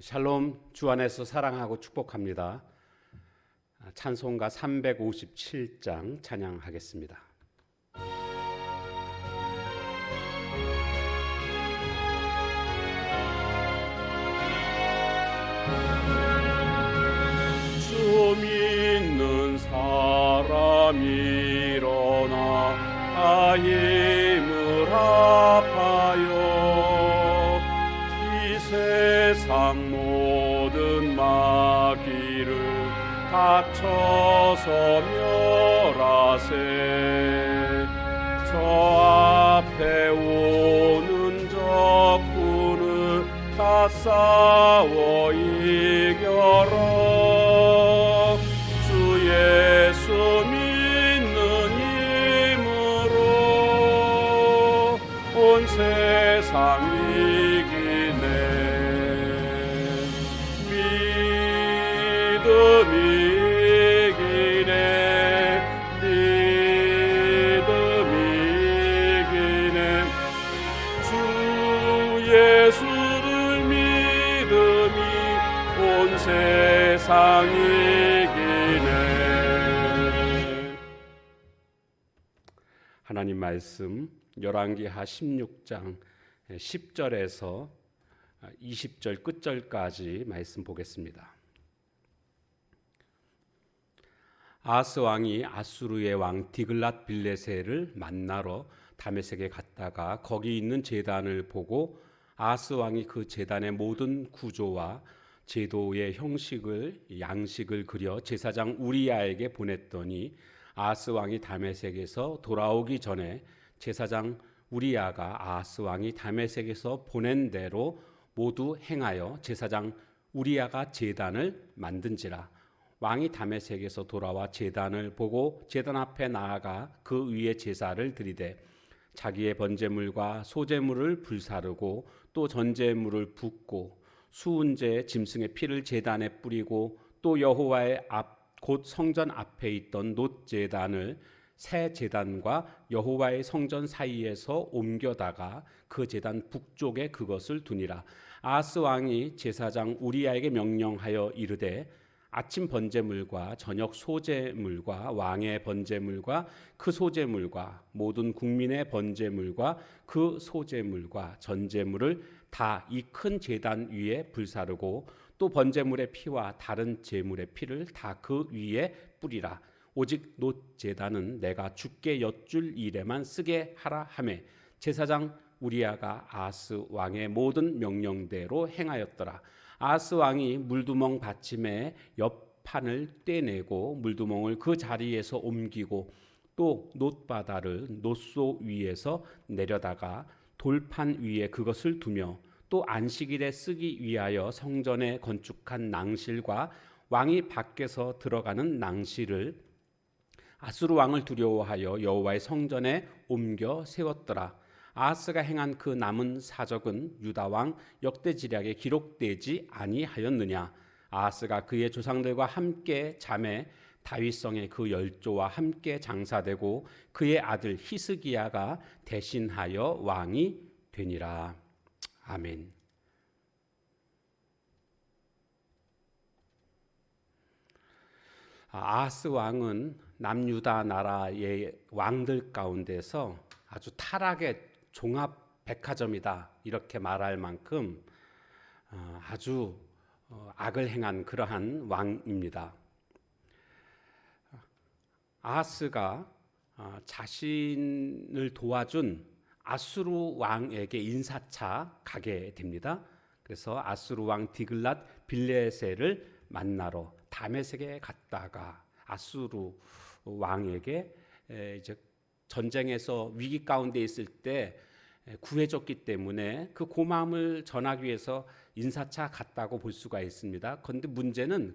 샬롬, 주 안에서 사랑하고 축복합니다. 찬송가 357장 찬양하겠습니다. 주 믿는 사람 일어나 다 힘을 합하여 이 세상 모든 마귀를 다쳐서 멸하세. 저 앞에 오는 적군을 다 싸워 이겨라. 주 예수 믿는 힘으로 온 세상 이기네. 믿음이 이기네. 믿음이 이기네. 주 예수를 믿음이 온 세상 이기네. 하나님 말씀 열왕기하 16장 10절에서 20절 끝절까지 말씀 보겠습니다. 아하스 왕이 아수르의 왕 디글랏 빌레셀을 만나러 다메섹에 갔다가 거기 있는 제단을 보고 아하스 왕이 그 제단의 모든 구조와 제도의 양식을 그려 제사장 우리야에게 보냈더니 아하스 왕이 다메섹에서 돌아오기 전에 제사장 우리야가 아하스 왕이 다메섹에서 보낸 대로 모두 행하여 제사장 우리야가 제단을 만든지라. 왕이 다메섹에서 돌아와 제단을 보고 제단 앞에 나아가 그 위에 제사를 드리되 자기의 번제물과 소제물을 불사르고 또 전제물을 붓고 수은제 짐승의 피를 제단에 뿌리고 또 여호와의 곧 성전 앞에 있던 놋 제단을 새 제단과 여호와의 성전 사이에서 옮겨다가 그 제단 북쪽에 그것을 두니라. 아하스 왕이 제사장 우리야에게 명령하여 이르되 아침 번제물과 저녁 소제물과 왕의 번제물과 그 소제물과 모든 국민의 번제물과 그 소제물과 전제물을 다 이 큰 제단 위에 불사르고 또 번제물의 피와 다른 제물의 피를 다 그 위에 뿌리라. 오직 놋 제단은 내가 주께 여쭐 일에만 쓰게 하라 하매 제사장 우리야가 아하스 왕의 모든 명령대로 행하였더라. 아하스 왕이 물두멍 받침의 옆판을 떼내고 물두멍을 그 자리에서 옮기고 또 놋바다를 놋소 위에서 내려다가 돌판 위에 그것을 두며 또 안식일에 쓰기 위하여 성전에 건축한 낭실과 왕이 밖에서 들어가는 낭실을 아수르 왕을 두려워하여 여호와의 성전에 옮겨 세웠더라. 아하스가 행한 그 남은 사적은 유다 왕 역대지략에 기록되지 아니하였느냐. 아하스가 그의 조상들과 함께 잠에 다윗성의 그 열조와 함께 장사되고 그의 아들 히스기야가 대신하여 왕이 되니라. 아멘. 아하스 왕은 남유다 나라의 왕들 가운데서 아주 타락의 종합 백화점이다 이렇게 말할 만큼 아주 악을 행한 그러한 왕입니다. 아하스가 자신을 도와준 아수르 왕에게 인사차 가게 됩니다. 그래서 아수르 왕 디글랏 빌레셀을 만나러 다메섹에 갔다가 아수르 왕에게 이제 전쟁에서 위기 가운데 있을 때 구해줬기 때문에 그 고마움을 전하기 위해서 인사차 갔다고 볼 수가 있습니다. 그런데 문제는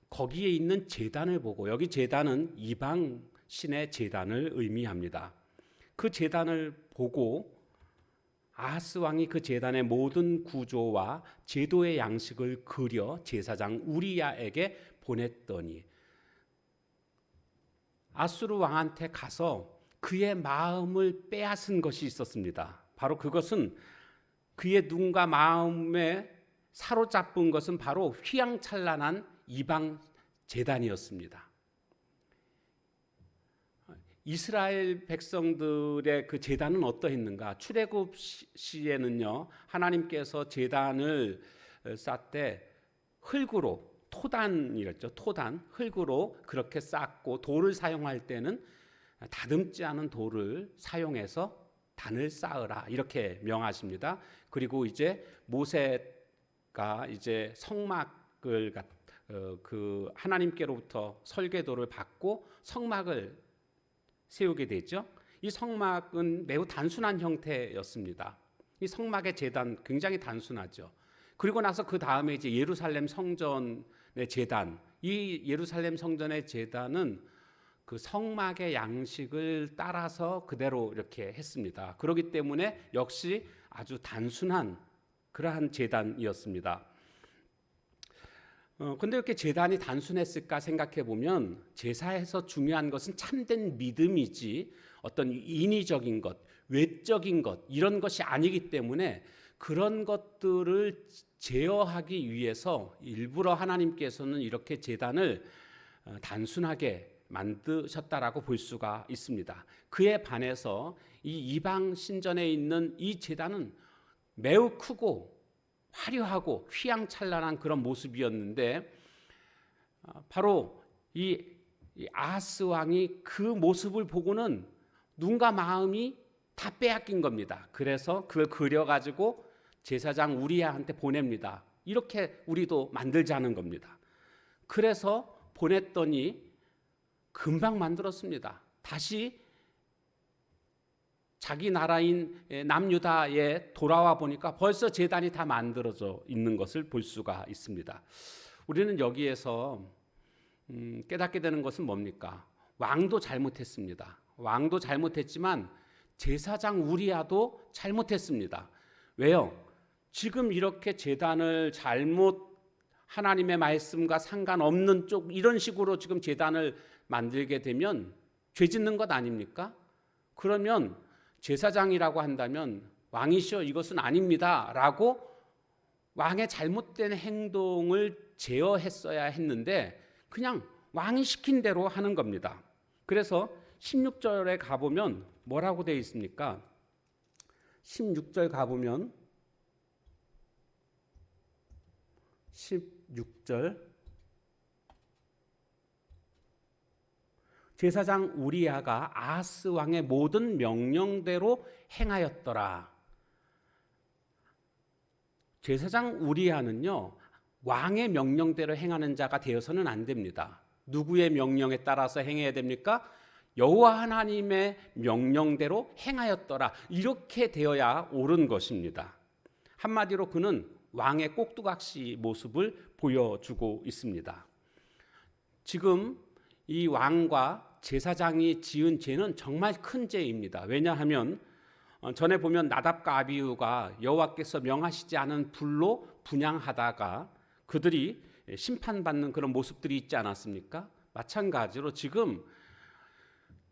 거기에 있는 제단을 보고, 여기 제단은 이방 신의 제단을 의미합니다. 그 제단을 보고 아하스 왕이 그 제단의 모든 구조와 제도의 양식을 그려 제사장 우리야에게 보냈더니 아수르 왕한테 가서 그의 마음을 빼앗은 것이 있었습니다. 바로 그것은 그의 눈과 마음에 사로잡은 것은 바로 휘황찬란한 이방 제단이었습니다. 이스라엘 백성들의 그 제단은 어떠했는가? 출애굽 시에는요, 하나님께서 제단을 쌓때 흙으로, 토단이랬죠. 토단, 흙으로 그렇게 쌓고, 돌을 사용할 때는 다듬지 않은 돌을 사용해서 단을 쌓으라, 이렇게 명하십니다. 그리고 이제 모세가 이제 성막을 그 하나님께로부터 설계도를 받고 성막을 세우게 되죠. 이 성막은 매우 단순한 형태였습니다. 이 성막의 제단 굉장히 단순하죠. 그리고 나서 그 다음에 이제 예루살렘 성전의 제단, 이 예루살렘 성전의 제단은 그 성막의 양식을 따라서 그대로 이렇게 했습니다. 그렇기 때문에 역시 아주 단순한 그러한 제단이었습니다. 근데 이렇게 제단이 단순했을까 생각해 보면 제사에서 중요한 것은 참된 믿음이지 어떤 인위적인 것, 외적인 것 이런 것이 아니기 때문에 그런 것들을 제어하기 위해서 일부러 하나님께서는 이렇게 제단을 단순하게 만드셨다라고 볼 수가 있습니다. 그에 반해서 이 이방 신전에 있는 이 제단은 매우 크고 화려하고 휘황찬란한 그런 모습이었는데 바로 이 아하스 왕이 그 모습을 보고는 눈과 마음이 다 빼앗긴 겁니다. 그래서 그걸 그려가지고 제사장 우리야한테 보냅니다. 이렇게 우리도 만들자는 겁니다. 그래서 보냈더니 금방 만들었습니다. 다시 자기 나라인 남유다에 돌아와 보니까 벌써 제단이 다 만들어져 있는 것을 볼 수가 있습니다. 우리는 여기에서 깨닫게 되는 것은 뭡니까? 왕도 잘못했습니다. 왕도 잘못했지만 제사장 우리야도 잘못했습니다. 왜요? 지금 이렇게 제단을 잘못 하나님의 말씀과 상관없는 쪽 이런 식으로 지금 제단을 만들게 되면 죄 짓는 것 아닙니까? 그러면 제사장이라고 한다면 왕이시여 이것은 아닙니다 라고 왕의 잘못된 행동을 제어했어야 했는데 그냥 왕이 시킨 대로 하는 겁니다. 그래서 16절에 가보면 뭐라고 되어 있습니까? 16절 가보면 16절 제사장 우리야가 아하스 왕의 모든 명령대로 행하였더라. 제사장 우리야는요, 왕의 명령대로 행하는 자가 되어서는 안 됩니다. 누구의 명령에 따라서 행해야 됩니까? 여호와 하나님의 명령대로 행하였더라. 이렇게 되어야 옳은 것입니다. 한마디로 그는 왕의 꼭두각시 모습을 보여주고 있습니다. 지금 이 왕과 제사장이 지은 죄는 정말 큰 죄입니다. 왜냐하면 전에 보면 나답과 아비후가 여호와께서 명하시지 않은 불로 분향하다가 그들이 심판받는 그런 모습들이 있지 않았습니까? 마찬가지로 지금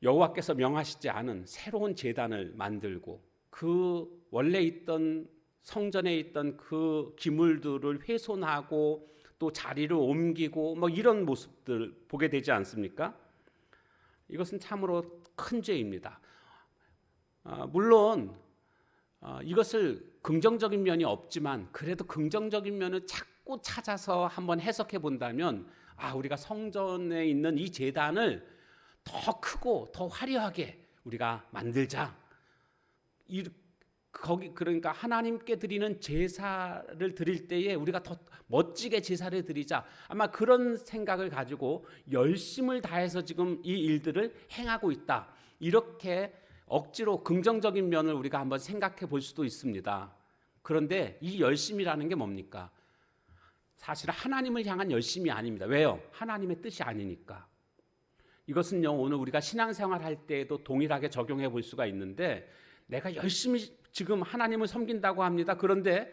여호와께서 명하시지 않은 새로운 제단을 만들고 그 원래 있던 성전에 있던 그 기물들을 훼손하고 또 자리를 옮기고 뭐 이런 모습들 보게 되지 않습니까? 이것은 참으로 큰 죄입니다. 물론 이것을 긍정적인 면이 없지만 그래도 긍정적인 면을 자꾸 찾아서 한번 해석해 본다면 우리가 성전에 있는 이 제단을 더 크고 더 화려하게 우리가 만들자. 거기 그러니까 하나님께 드리는 제사를 드릴 때에 우리가 더 멋지게 제사를 드리자. 아마 그런 생각을 가지고 열심을 다해서 지금 이 일들을 행하고 있다. 이렇게 억지로 긍정적인 면을 우리가 한번 생각해 볼 수도 있습니다. 그런데 이 열심이라는 게 뭡니까? 사실 하나님을 향한 열심이 아닙니다. 왜요? 하나님의 뜻이 아니니까. 이것은요, 오늘 우리가 신앙생활 할 때에도 동일하게 적용해 볼 수가 있는데 내가 열심히 지금 하나님을 섬긴다고 합니다. 그런데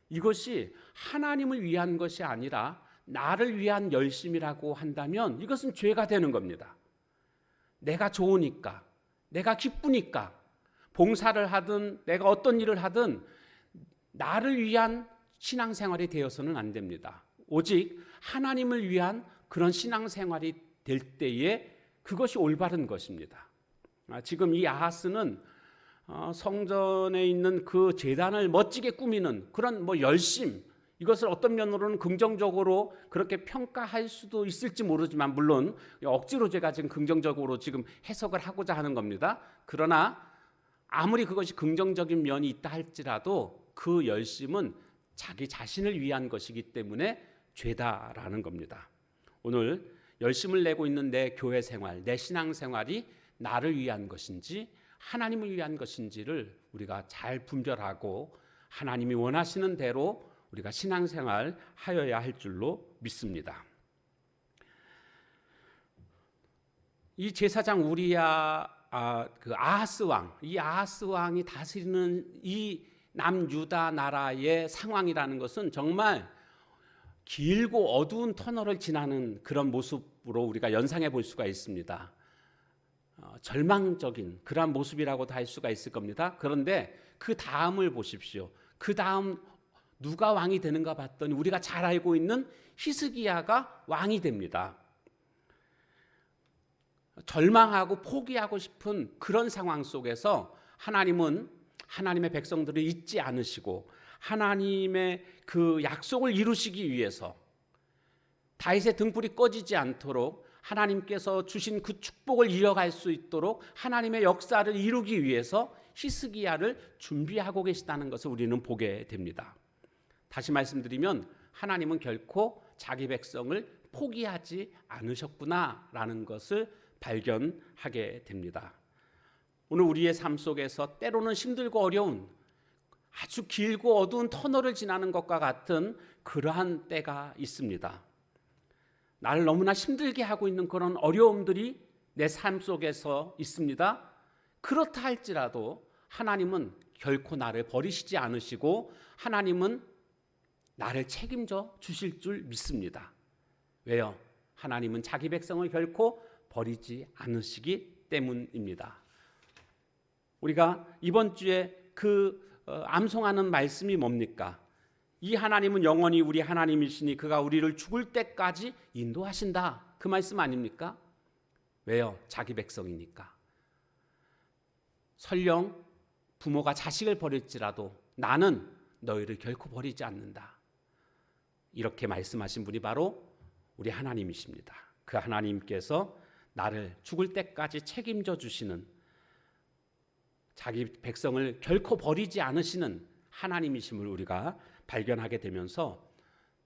이것이 하나님을 위한 것이 아니라 나를 위한 열심이라고 한다면 이것은 죄가 되는 겁니다. 내가 좋으니까, 내가 기쁘니까, 봉사를 하든 내가 어떤 일을 하든 나를 위한 신앙생활이 되어서는 안 됩니다. 오직 하나님을 위한 그런 신앙생활이 될 때에 그것이 올바른 것입니다. 지금 이 아하스는 성전에 있는 그 제단을 멋지게 꾸미는 그런 열심, 이것을 어떤 면으로는 긍정적으로 그렇게 평가할 수도 있을지 모르지만, 물론 억지로 제가 지금 긍정적으로 지금 해석을 하고자 하는 겁니다. 그러나 아무리 그것이 긍정적인 면이 있다 할지라도 그 열심은 자기 자신을 위한 것이기 때문에 죄다라는 겁니다. 오늘 열심을 내고 있는 내 교회 생활, 내 신앙 생활이 나를 위한 것인지 하나님을 위한 것인지를 우리가 잘 분별하고 하나님이 원하시는 대로 우리가 신앙생활 하여야 할 줄로 믿습니다. 이 제사장 우리야, 그 아하스 왕, 이 아하스 왕이 다스리는 이 남유다 나라의 상황이라는 것은 정말 길고 어두운 터널을 지나는 그런 모습으로 우리가 연상해 볼 수가 있습니다. 절망적인 그러한 모습이라고도 할 수가 있을 겁니다. 그런데 그 다음을 보십시오. 그 다음 누가 왕이 되는가 봤더니 우리가 잘 알고 있는 히스기야가 왕이 됩니다. 절망하고 포기하고 싶은 그런 상황 속에서 하나님은 하나님의 백성들을 잊지 않으시고 하나님의 그 약속을 이루시기 위해서 다윗의 등불이 꺼지지 않도록 하나님께서 주신 그 축복을 이어갈 수 있도록 하나님의 역사를 이루기 위해서 히스기야를 준비하고 계시다는 것을 우리는 보게 됩니다. 다시 말씀드리면 하나님은 결코 자기 백성을 포기하지 않으셨구나라는 것을 발견하게 됩니다. 오늘 우리의 삶 속에서 때로는 힘들고 어려운 아주 길고 어두운 터널을 지나는 것과 같은 그러한 때가 있습니다. 나를 너무나 힘들게 하고 있는 그런 어려움들이 내 삶 속에서 있습니다. 그렇다 할지라도 하나님은 결코 나를 버리시지 않으시고 하나님은 나를 책임져 주실 줄 믿습니다. 왜요? 하나님은 자기 백성을 결코 버리지 않으시기 때문입니다. 우리가 이번 주에 암송하는 말씀이 뭡니까? 이 하나님은 영원히 우리 하나님이시니 그가 우리를 죽을 때까지 인도하신다. 그 말씀 아닙니까? 왜요? 자기 백성이니까. 설령 부모가 자식을 버릴지라도 나는 너희를 결코 버리지 않는다. 이렇게 말씀하신 분이 바로 우리 하나님이십니다. 그 하나님께서 나를 죽을 때까지 책임져 주시는, 자기 백성을 결코 버리지 않으시는 하나님이심을 우리가 발견하게 되면서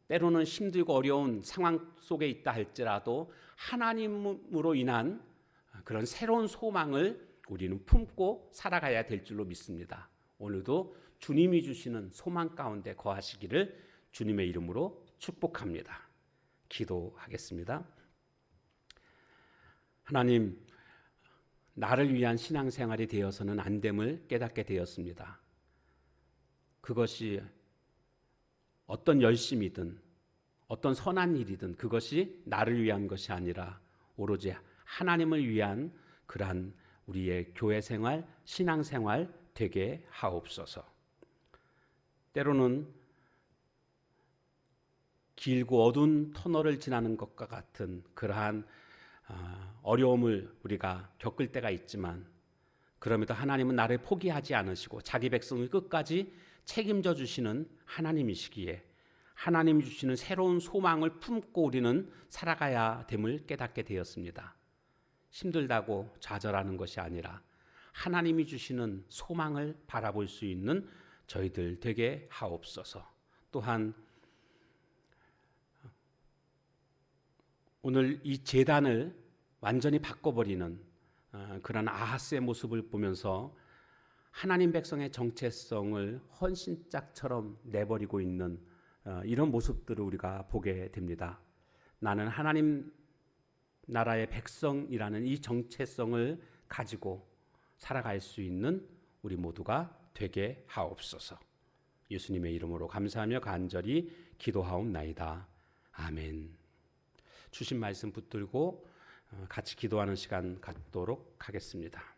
때로는 힘들고 어려운 상황 속에 있다 할지라도 하나님으로 인한 그런 새로운 소망을 우리는 품고 살아가야 될 줄로 믿습니다. 오늘도 주님이 주시는 소망 가운데 거하시기를 주님의 이름으로 축복합니다. 기도하겠습니다. 하나님, 나를 위한 신앙생활이 되어서는 안 됨을 깨닫게 되었습니다. 그것이 어떤 열심이든 어떤 선한 일이든 그것이 나를 위한 것이 아니라 오로지 하나님을 위한 그러한 우리의 교회 생활, 신앙 생활 되게 하옵소서. 때로는 길고 어두운 터널을 지나는 것과 같은 그러한 어려움을 우리가 겪을 때가 있지만, 그럼에도 하나님은 나를 포기하지 않으시고 자기 백성을 끝까지 책임져 주시는 하나님이시기에 하나님이 주시는 새로운 소망을 품고 우리는 살아가야 됨을 깨닫게 되었습니다. 힘들다고 좌절하는 것이 아니라 하나님이 주시는 소망을 바라볼 수 있는 저희들 되게 하옵소서. 또한 오늘 이 제단을 완전히 바꿔버리는 그런 아하스의 모습을 보면서 하나님 백성의 정체성을 헌신짝처럼 내버리고 있는 이런 모습들을 우리가 보게 됩니다. 나는 하나님 나라의 백성이라는 이 정체성을 가지고 살아갈 수 있는 우리 모두가 되게 하옵소서. 예수님의 이름으로 감사하며 간절히 기도하옵나이다. 아멘. 주신 말씀 붙들고 같이 기도하는 시간 갖도록 하겠습니다.